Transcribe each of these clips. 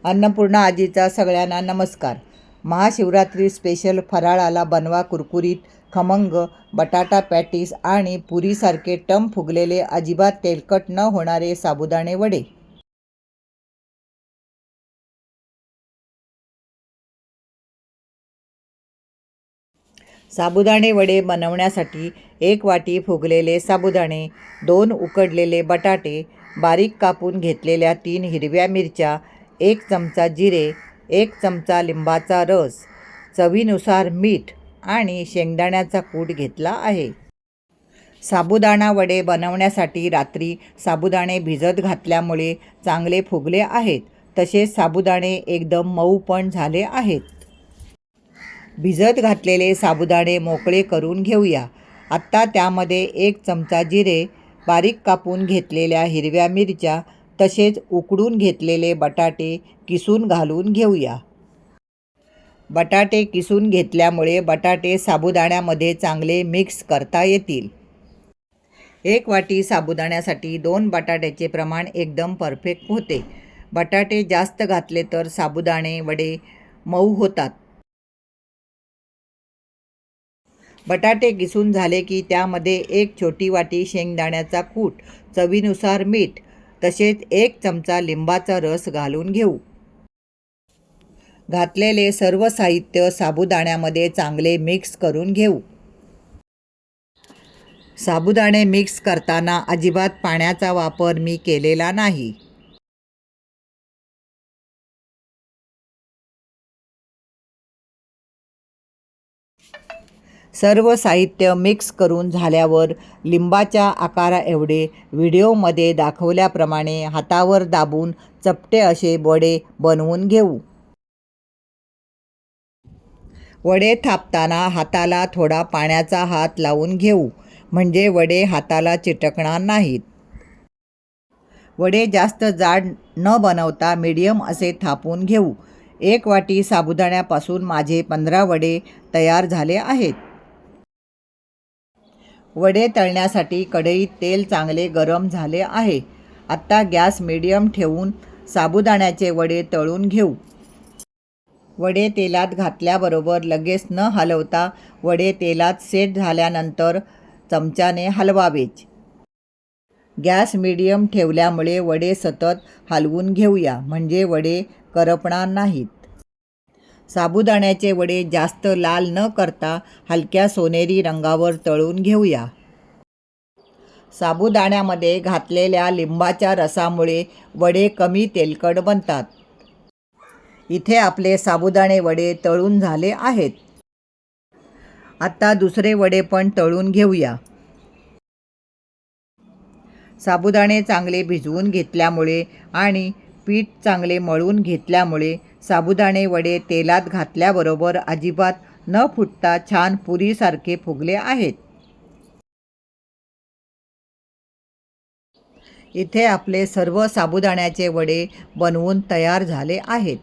अन्नपूर्णा आजीचा सगळ्यांना नमस्कार. महाशिवरात्री स्पेशल फराळाला बनवा कुरकुरीत, खमंग बटाटा पॅटीस आणि पुरीसारखे टम फुगलेले अजिबात तेलकट न होणारे साबुदाणे वडे. साबुदाणे वडे बनवण्यासाठी 1 वाटी फुगलेले साबुदाणे, 2 उकडलेले बटाटे, बारीक कापून घेतलेल्या 3 हिरव्या मिरच्या, 1 चमचा जिरे, 1 चमचा लिंबाचा रस, चवीनुसार मीठ आणि शेंगदाण्याचा कूट घेतला आहे. साबुदाणा वडे बनवण्यासाठी रात्री साबुदाणे भिजत घातल्यामुळे चांगले फुगले आहेत. तसेच साबुदाणे एकदम मऊ पण झाले आहेत. भिजत घातलेले साबुदाणे मोकळे करून घेऊया. आत्ता त्यामध्ये 1 चमचा जिरे, बारीक कापून घेतलेल्या हिरव्या मिरच्या तसेच उकडून घेतलेले बटाटे किसून घालून घेऊया. बटाटे किसून घेतल्यामुळे बटाटे साबुदाण्यामध्ये चांगले मिक्स करता येतील. 1 वाटी साबुदाण्यासाठी 2 बटाट्याचे प्रमाण एकदम परफेक्ट होते. बटाटे जास्त घातले तर साबुदाणे वडे मऊ होतात. बटाटे किसून झाले की त्यामध्ये 1 छोटी वाटी शेंगदाण्याचा कूट, चवीनुसार मीठ तसेच 1 चमचा लिंबाचा रस घालून घेऊ. घातलेले सर्व साहित्य साबुदाण्यामध्ये चांगले मिक्स करून घेऊ. साबुदाणे मिक्स करताना अजिबात पाण्याचा वापर मी केलेला नाही. सर्व साहित्य मिक्स करून झाल्यावर लिंबाच्या आकाराएवढे व्हिडिओमध्ये दाखवल्याप्रमाणे हातावर दाबून चपटे असे वडे बनवून घेऊ. वडे थापताना हाताला थोडा पाण्याचा हात लावून घेऊ, म्हणजे वडे हाताला चिटकणार नाहीत. वडे जास्त जाड न बनवता मीडियम असे थापून घेऊ. 1 वाटी साबुदाण्यापासून माझे 15 वडे तयार झाले आहेत. वडे तळण्यासाठी कढईत तेल चांगले गरम झाले आहे. आत्ता गॅस मीडियम ठेवून साबुदाण्याचे वडे तळून घेऊ. वडे तेलात घातल्याबरोबर लगेच न हलवता वडे तेलात सेट झाल्यानंतर चमच्याने हलवावेच. गॅस मीडियम ठेवल्यामुळे वडे सतत हलवून घेऊया, म्हणजे वडे करपणार नाहीत. साबुदाण्याचे वडे जास्त लाल न करता हलक्या सोनेरी रंगावर तळून घेऊया. साबुदाण्यामध्ये घातलेल्या लिंबाच्या रसामुळे वडे कमी तेलकट बनतात. इथे आपले साबुदाणे वडे तळून झाले आहेत. आता दुसरे वडे पण तळून घेऊया. साबुदाणे चांगले भिजवून घेतल्यामुळे आणि पीठ चांगले मळून घेतल्यामुळे साबुदाणे वडे तेलात घातल्याबरोबर अजिबात न फुटता छान पुरीसारखे फुगले आहेत. इथे आपले सर्व साबुदाण्याचे वडे बनवून तयार झाले आहेत.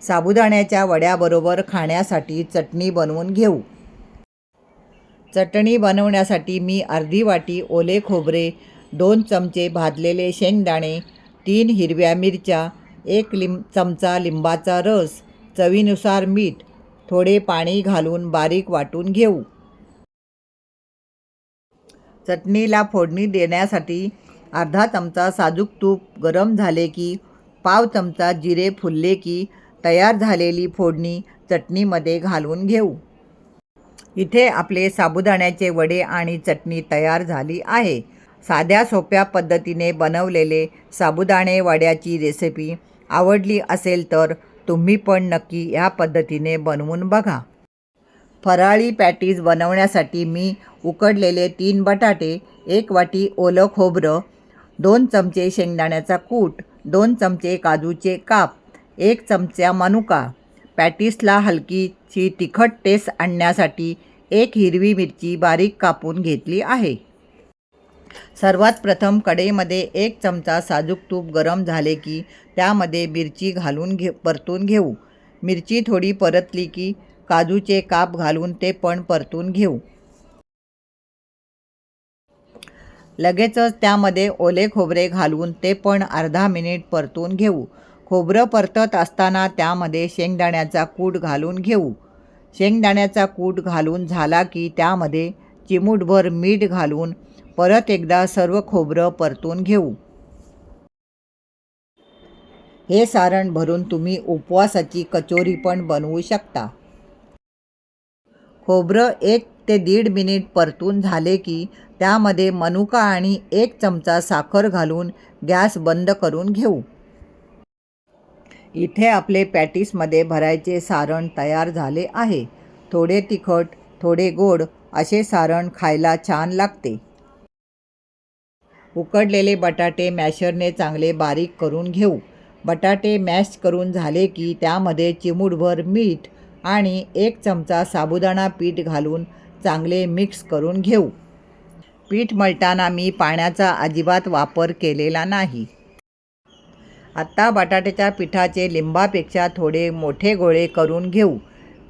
साबुदाण्याच्या वड्याबरोबर खाण्यासाठी चटणी बनवून घेऊ. चटणी बनवण्यासाठी मी अर्धी वाटी ओले खोबरे, 2 चमचे भाजलेले शेंगदाणे, 3 हिरव्या मिरच्या, 1 चमचा लिंबाचा रस, चवीनुसार मीठ, थोडे पाणी घालून बारीक वाटून घेऊ. चटणीला फोडणी देण्यासाठी अर्धा चमचा साजूक तूप गरम झाले की पाव चमचा जिरे फुलले की तयार झालेली फोडणी चटणीमध्ये घालून घेऊ. इथे आपले साबुदाण्याचे वडे आणि चटणी तयार झाली आहे. साध्या सोप्या पद्धतीने बनवलेले साबुदाणे वड्याची रेसिपी आवडली असेल तर तुम्ही पण नक्की या पद्धतीने बनवून बघा. फराळी पॅटीस बनवण्यासाठी मी उकडलेले 3 बटाटे, 1 वाटी ओलं खोबरं, 2 चमचे शेंगदाण्याचा कूट, 2 चमचे काजूचे काप, 1 चमचा मनुका, पॅटीसला हलकीशी तिखट टेस्ट आणण्यासाठी 1 हिरवी मिरची बारीक कापून घेतली आहे. सर्वात प्रथम कढईमध्ये 1 चमचा साजूक तूप गरम झाले की त्यामध्ये मिरची घालून परतून घेऊ. मिरची थोडी परतली की काजूचे काप घालून ते पण परतून घेऊ. लगेचच त्यामध्ये ओले खोबरे घालून ते पण अर्धा मिनिट परतून घेऊ. खोबरं परतत असताना त्यामध्ये शेंगदाण्याचा कूट घालून घेऊ. शेंगदाण्याचा कूट घालून झाला की त्यामध्ये चिमूटभर मीठ घालून परत एकदा सर्व खोबरं परतून घेऊ. हे सारण भरून तुम्ही उपवासाची कचोरी पण बनवू शकता. खोबरं 1 ते 1.5 मिनिट परतून झाले की त्यामध्ये मनुका आणि 1 चमचा साखर घालून गॅस बंद करून घेऊ. इथे आपले पॅटीसमध्ये भरायचे सारण तयार झाले आहे. थोडे तिखट, थोडे गोड असे सारण खायला छान लागते. उकडलेले बटाटे मॅशरने चांगले बारीक करून घेऊ. बटाटे मॅश करून झाले की त्यामध्ये चिमूटभर मीठ आणि 1 चमचा साबुदाणा पीठ घालून चांगले मिक्स करून घेऊ. पीठ मळताना मी पाण्याचा अजिबात वापर केलेला नाही. आता बटाट्याच्या पिठाचे लिंबापेक्षा थोडे मोठे गोळे करून घेऊ.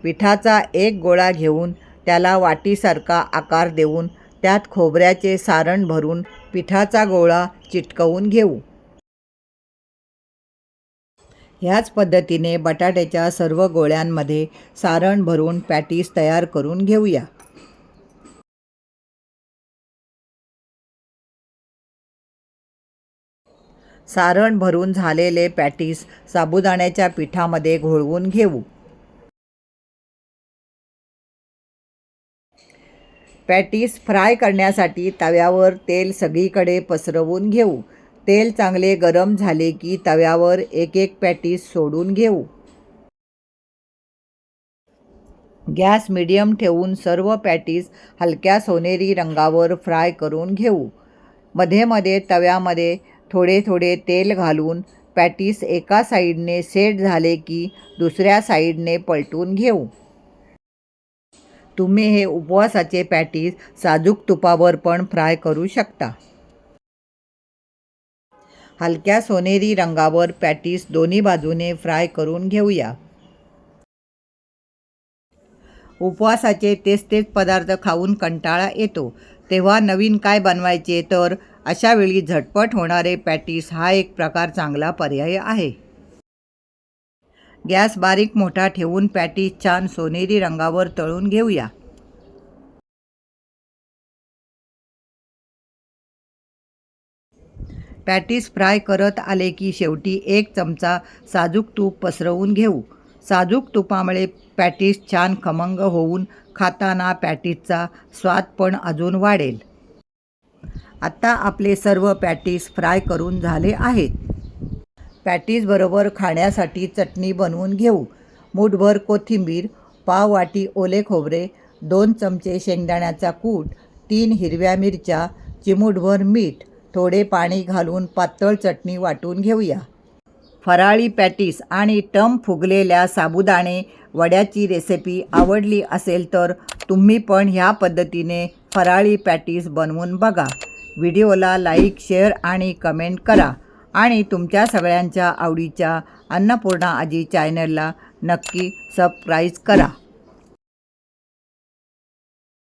पिठाचा एक गोळा घेऊन त्याला वाटीसारखा आकार देऊन त्यात खोबऱ्याचे सारण भरून पिठाचा गोळा चिटकवून घेऊ. ह्याच पद्धतीने बटाट्याच्या सर्व गोळ्यांमध्ये सारण भरून पॅटीस तयार करून घेऊया. सारण भरून झालेले पॅटीस साबुदाण्याच्या पिठामध्ये घोळवून घेऊ. पॅटीस फ्राय करण्यासाठी तव्यावर तेल सगळीकडे पसरवून घेऊ. तेल चांगले गरम झाले की तव्यावर एक एक पॅटीस सोडून घेऊ. गॅस मीडियम ठेवून सर्व पॅटीस हलक्या सोनेरी रंगावर फ्राय करून घेऊ. मध्ये मध्ये तव्यामध्ये थोडे थोडे तेल घालून पॅटीस एका साईडने सेट झाले की दुसऱ्या साईडने पलटून घेऊ. तुम्ही हे उपवासाचे पॅटीस साजूक तुपावर पण फ्राय करू शकता. हलक्या सोनेरी रंगावर पॅटीस दोन्ही बाजूने फ्राय करून घेऊया. उपवासाचे तेच पदार्थ खाऊन कंटाळा येतो, तेव्हा नवीन काय बनवायचे, तर अशा वेळी झटपट होणारे पॅटीस हा एक प्रकार चांगला पर्याय आहे. गॅस बारीक मोठा ठेवून पॅटीस छान सोनेरी रंगावर तळून घेऊया. पॅटीस फ्राय करत आले की शेवटी 1 चमचा साजूक तूप पसरवून घेऊ. साजूक तुपामुळे पॅटीस छान खमंग होऊन खाताना पॅटीसचा स्वाद पण अजून वाढेल. आता आपले सर्व पॅटीस फ्राय करून झाले आहेत. पॅटीसबरोबर खाण्यासाठी चटणी बनवून घेऊ. मूठभर कोथिंबीर, पाव वाटी ओले खोबरे, 2 चमचे शेंगदाण्याचा कूट, 3 हिरव्या मिरच्या, चिमूटभर मीठ, थोडे पाणी घालून पातळ चटणी वाटून घेऊया. फराळी पॅटीस आणि टम फुगलेल्या साबुदाणे वड्याची रेसिपी आवडली असेल तर तुम्ही पण ह्या पद्धतीने फराळी पॅटीस बनवून बघा. व्हिडिओला लाईक, शेअर आणि कमेंट करा आणि तुमच्या सगळ्यांच्या आवडीच्या अन्नपूर्णा आजी चॅनलला नक्की सबस्क्राईब करा.